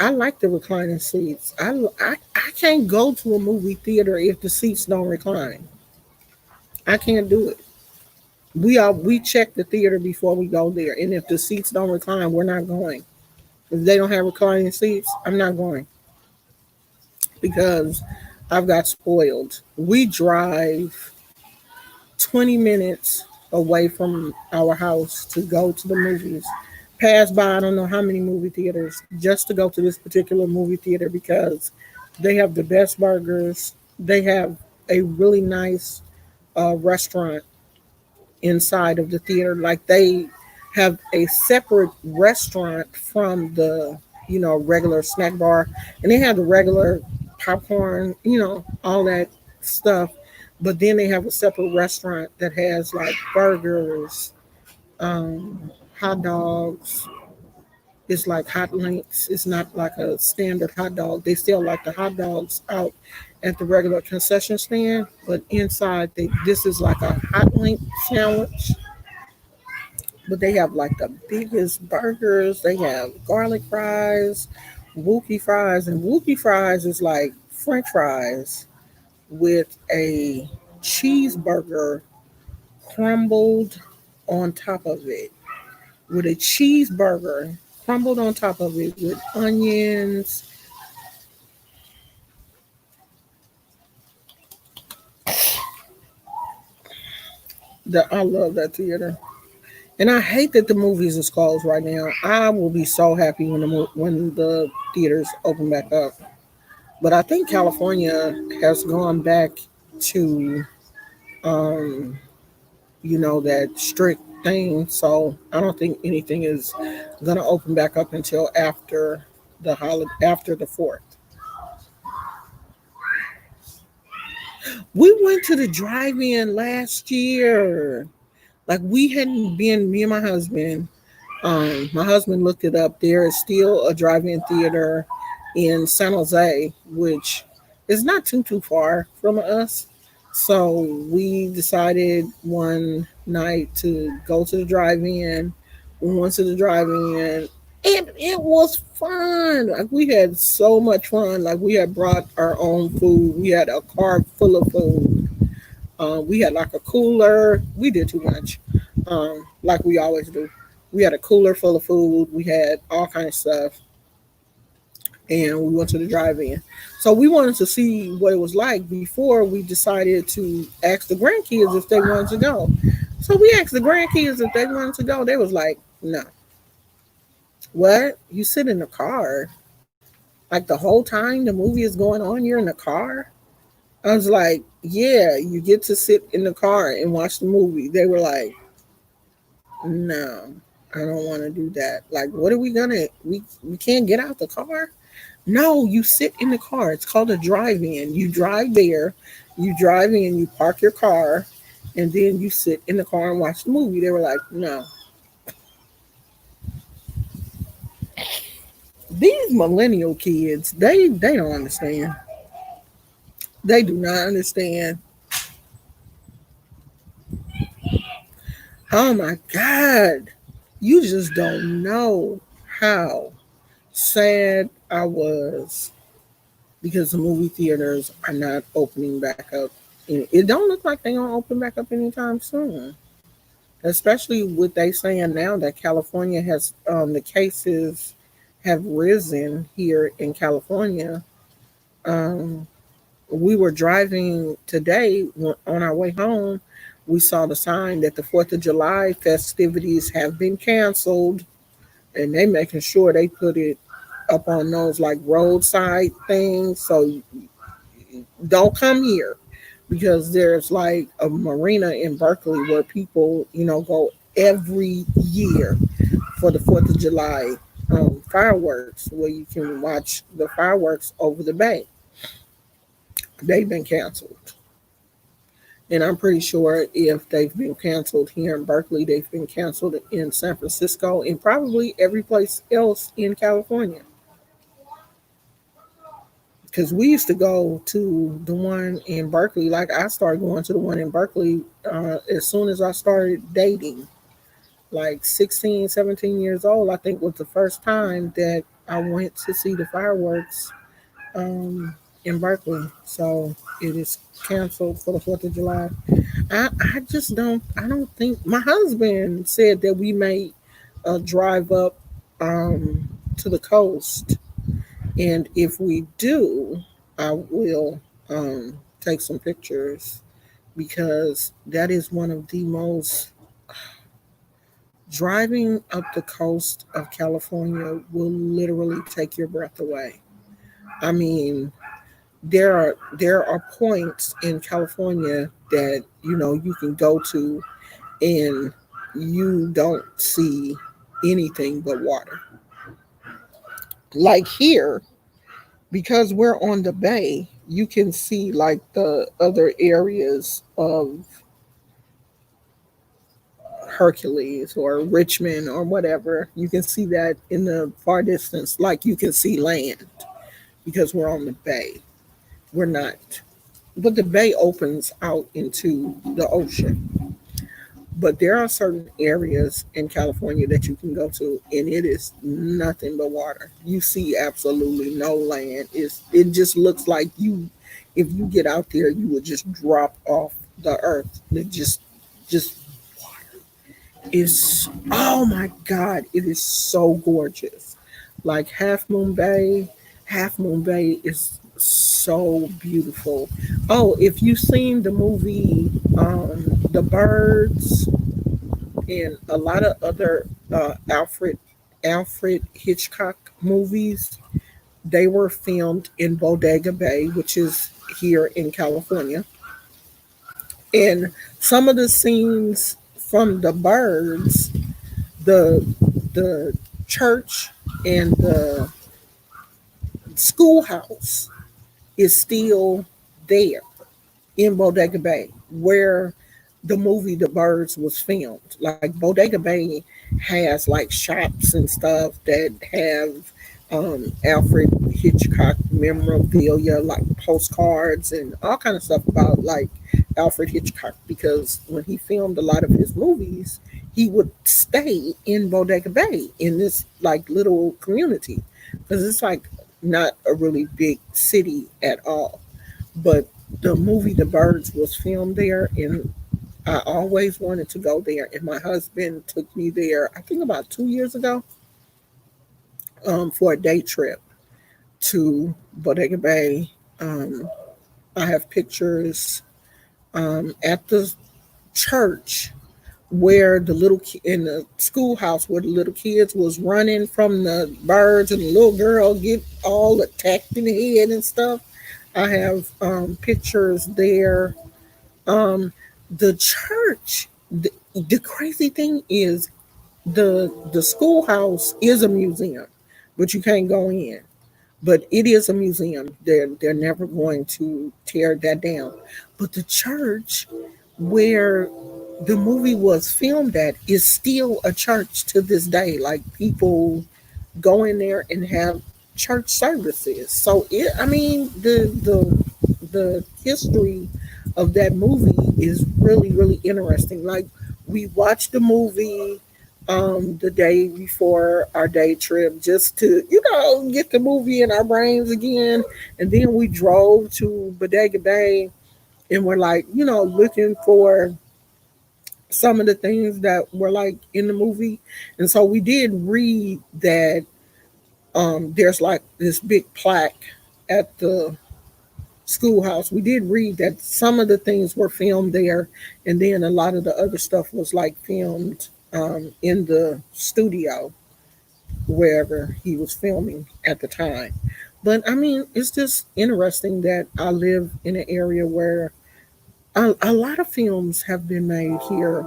I like the reclining seats. I can't go to a movie theater if the seats don't recline. I can't do it. We check the theater before we go there, and if the seats don't recline, we're not going. If they don't have reclining seats, I'm not going because I've got spoiled. We drive 20 minutes away from our house to go to the movies. Pass by I don't know how many movie theaters just to go to this particular movie theater because they have the best burgers. They have a really nice restaurant inside of the theater. Like they have a separate restaurant from the regular snack bar, and they have the regular popcorn, all that stuff. But then they have a separate restaurant that has like burgers, hot dogs. It's like hot links. It's not like a standard hot dog. They sell like the hot dogs out at the regular concession stand, but inside this is like a hot link sandwich. But they have like the biggest burgers. They have garlic fries, wookie fries, and wookie fries is like French fries with a cheeseburger crumbled on top of it. With a cheeseburger crumbled on top of it with onions. I love that theater. And I hate that the movies is closed right now. I will be so happy when the theaters open back up. But I think California has gone back to, um, that strict thing. So I don't think anything is gonna open back up until after after the fourth. We went to the drive-in last year. Like we hadn't been. Me and my husband looked it up. There is still a drive-in theater in San Jose, which is not too far from us. So we decided one night to go to the drive-in. We went to the drive-in, and it was fun. Like we had so much fun. Like we had brought our own food. We had a car full of food. We had like a cooler. We did too much, like we always do. We had a cooler full of food. We had all kinds of stuff, and we went to the drive-in. So we wanted to see what it was like before we decided to ask the grandkids if they wanted to go. So we asked the grandkids if they wanted to go. They was like, "No, what? You sit in the car like the whole time the movie is going on? You're in the car?" I was like, "Yeah, you get to sit in the car and watch the movie." They were like, "No, I don't want to do that. Like, what are we gonna? We can't get out the car." No, you sit in the car. It's called a drive-in. You drive there, you drive in, you park your car, and then you sit in the car and watch the movie. They were like, "No." These millennial kids, they don't understand. They do not understand. Oh my God. You just don't know how sad I was because the movie theaters are not opening back up. It don't look like they're gonna open back up anytime soon. Especially with they saying now that California has the cases have risen here in California. Um, we were driving today on our way home. We saw the sign that the Fourth of July festivities have been canceled, and they making sure they put it up on those like roadside things. So don't come here. because there's like a marina in Berkeley where people, go every year for the 4th of July fireworks, where you can watch the fireworks over the bay. They've been canceled. And I'm pretty sure if they've been canceled here in Berkeley, they've been canceled in San Francisco and probably every place else in California. Because we used to go to the one in Berkeley. Like I started going to the one in Berkeley as soon as I started dating. Like 16, 17 years old, I think was the first time that I went to see the fireworks um, in Berkeley. So it is canceled for the 4th of July. I just I don't think my husband said that we may drive up to the coast, and if we do, I will take some pictures because that is one of the most driving up the coast of California will literally take your breath away. I mean, there are points in California that you can go to and you don't see anything but water. Like here, because we're on the bay, you can see like the other areas of Hercules or Richmond or whatever. You can see that in the far distance, like you can see land because we're on the bay. We're not, but the bay opens out into the ocean. But there are certain areas in California that you can go to, and it is nothing but water. You see absolutely no land. It just looks like if you get out there, you would just drop off the earth. Just is, oh my God, it is so gorgeous. Like Half Moon Bay is so beautiful. Oh, if you've seen the movie The Birds and a lot of other Alfred Hitchcock movies, they were filmed in Bodega Bay, which is here in California. And some of the scenes from The Birds, the the church and the schoolhouse is still there in Bodega Bay, where the movie The Birds was filmed. Like Bodega Bay has like shops and stuff that have Alfred Hitchcock memorabilia, like postcards and all kind of stuff about like Alfred Hitchcock. Because when he filmed a lot of his movies, he would stay in Bodega Bay in this like little community because it's like not a really big city at all. But the movie The Birds was filmed there, and I always wanted to go there. And my husband took me there, I think about 2 years ago, for a day trip to Bodega Bay. Um, I have pictures at the church where in the schoolhouse where the little kids was running from the birds and the little girl get all attacked in the head and stuff. I have pictures there. Um, the church. The crazy thing is the schoolhouse is a museum, but you can't go in. But it is a museum. They're never going to tear that down. But the church where the movie was filmed at is still a church to this day. Like people go in there and have church services. So I mean, the history of that movie is really interesting. Like we watched the movie the day before our day trip just to get the movie in our brains again, and then we drove to Bodega Bay and we're like looking for some of the things that were like in the movie. And so we did read that there's like this big plaque at the schoolhouse. We did read that some of the things were filmed there, and then a lot of the other stuff was like filmed in the studio wherever he was filming at the time. But I mean, it's just interesting that I live in an area where A lot of films have been made here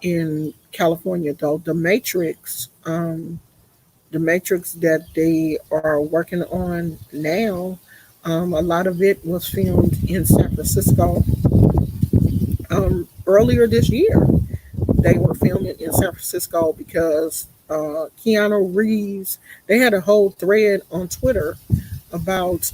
in California, though. The Matrix that they are working on now, a lot of it was filmed in San Francisco earlier this year. They were filming in San Francisco because Keanu Reeves, they had a whole thread on Twitter about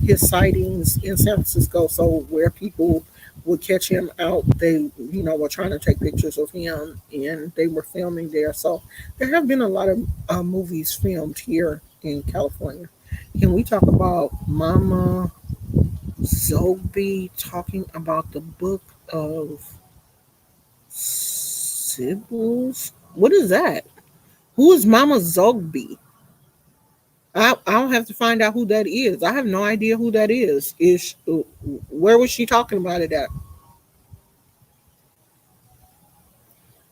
his sightings in San Francisco. So where people would catch him out, they were trying to take pictures of him, and they were filming there. So there have been a lot of movies filmed here in California. Can we talk about Mama Zogby talking about the book of Sibyls? What is that? Who is Mama Zogby? I'll have to find out who that is. I have no idea who that is. Where was she talking about it at?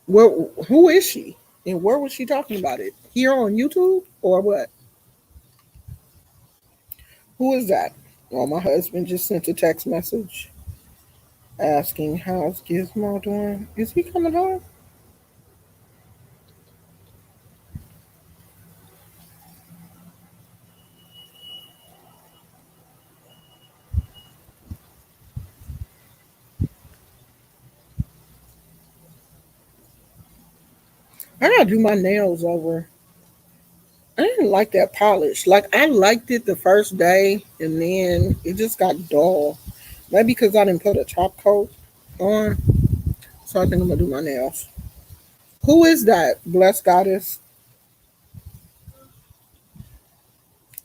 Where who is she? And where was she talking about it? Here on YouTube or what? Who is that? Well, my husband just sent a text message asking how's Gizmo doing. Is he coming home? I gotta do my nails over. I didn't like that polish. Like I liked it the first day, and then it just got dull. Maybe because I didn't put a top coat on. So I think I'm gonna do my nails. Who is that? Blessed Goddess.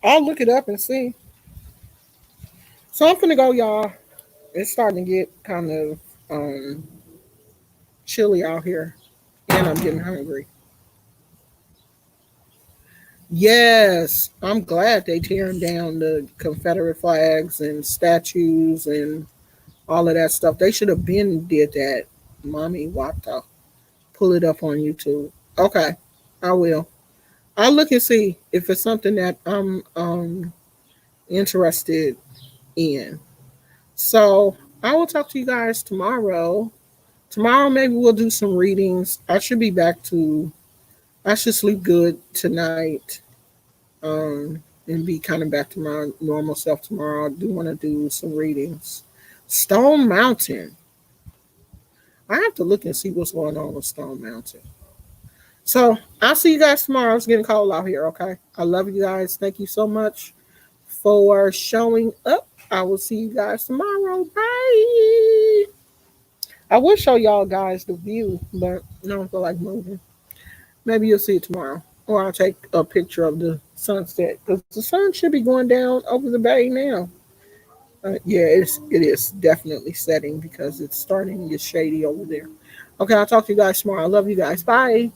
I'll look it up and see. So I'm gonna go, y'all. It's starting to get kind of chilly out here, and I'm getting hungry. Yes, I'm glad they tearing down the Confederate flags and statues and all of that stuff. They should have been did that. Mommy Wata. Pull it up on YouTube. Okay, I will. I'll look and see if it's something that I'm interested in. So I will talk to you guys tomorrow. Tomorrow maybe we'll do some readings. I should be back to. I should sleep good tonight. And be kind of back to my normal self tomorrow. I do want to do some readings. Stone Mountain. I have to look and see what's going on with Stone Mountain. So I'll see you guys tomorrow. It's getting cold out here, okay? I love you guys. Thank you so much for showing up. I will see you guys tomorrow. Bye. I will show y'all guys the view, but I don't feel like moving. Maybe you'll see it tomorrow. Or I'll take a picture of the sunset because the sun should be going down over the bay now. Yeah, it is definitely setting because it's starting to get shady over there. Okay, I'll talk to you guys tomorrow. I love you guys. Bye.